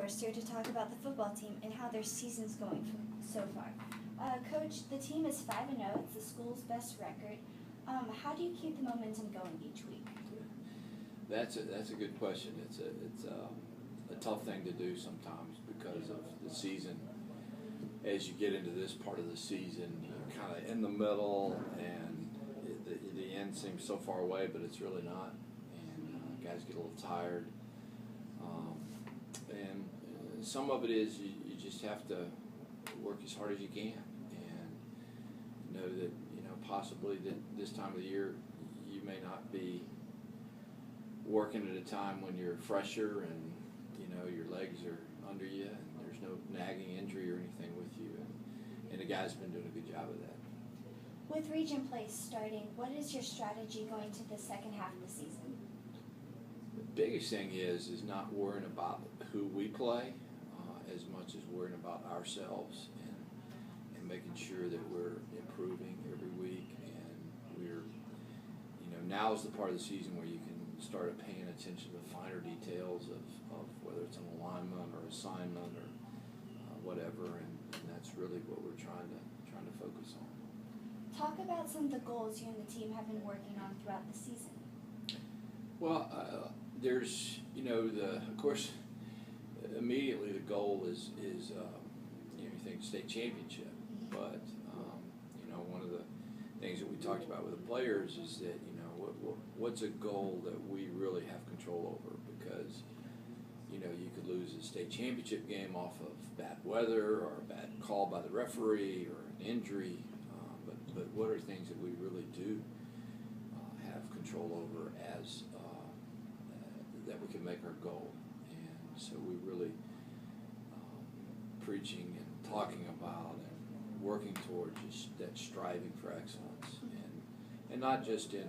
Forrester to talk about the football team and how their season's going so far. Coach, the team is 5-0. It's the school's best record. How do you keep the momentum going each week? That's a good question. It's a tough thing to do sometimes because of the season. As you get into this part of the season, you're kind of in the middle, and the end seems so far away, but it's really not. And guys get a little tired. And some of it is you just have to work as hard as you can, and know that possibly that this time of the year you may not be working at a time when you're fresher and your legs are under you and there's no nagging injury or anything with you, and the guys have been doing a good job of that. With region play starting, what is your strategy going to the second half of the season? The biggest thing is not worrying about who we play as much as worrying about ourselves and making sure that we're improving every week, and we're now is the part of the season where you can start paying attention to the finer details of whether it's an alignment or assignment or whatever, and that's really what we're trying to focus on. Talk about some of the goals you and the team have been working on throughout the season. Well, there's of course immediately the goal is you think state championship, but one of the things that we talked about with the players is that what's a goal that we really have control over, because you could lose a state championship game off of bad weather or a bad call by the referee or an injury, but what are things that we really do have control over as that we can make our goal? And so we really preaching and talking about and working towards that striving for excellence, and not just in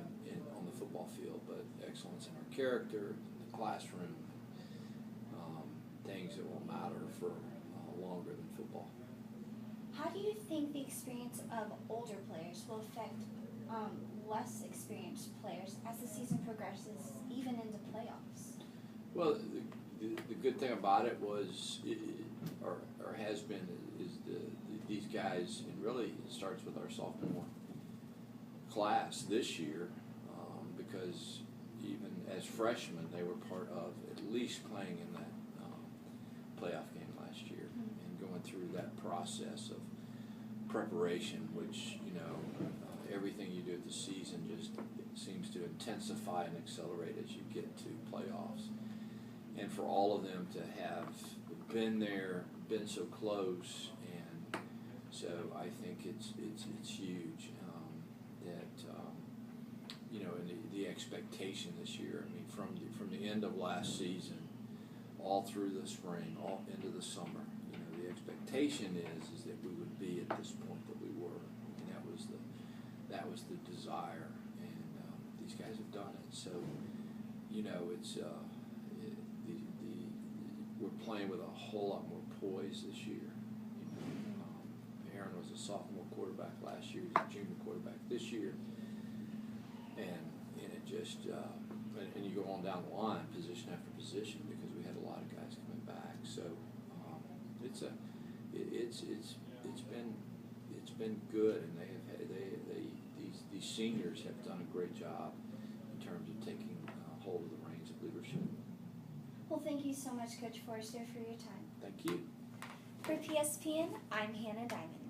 on the football field, but excellence in our character, in the classroom, things that will matter for longer than football. How do you think the experience of older players will affect less experienced players as the season progresses, even into playoffs? Well, the good thing about it was, or has been, is these guys, and really it starts with our sophomore class this year, because even as freshmen they were part of at least playing in that playoff game last year, and going through that process of preparation, which everything you do at the season just seems to intensify and accelerate as you get to playoffs. And for all of them to have been there, been so close, and so I think it's huge that and the expectation this year. I mean, from the end of last season, all through the spring, all into the summer, the expectation is that we would be at this point that we were, and that was the desire, and these guys have done it. So it's we're playing with a whole lot more poise this year. Aaron was a sophomore quarterback last year. He's a junior quarterback this year, and it just and you go on down the line, position after position, because we had a lot of guys coming back. So it's been good, and these seniors have done a great job in terms of taking hold of the reins of leadership. Well, thank you so much, Coach Forrester, for your time. Thank you. For PSPN, I'm Hannah Diamond.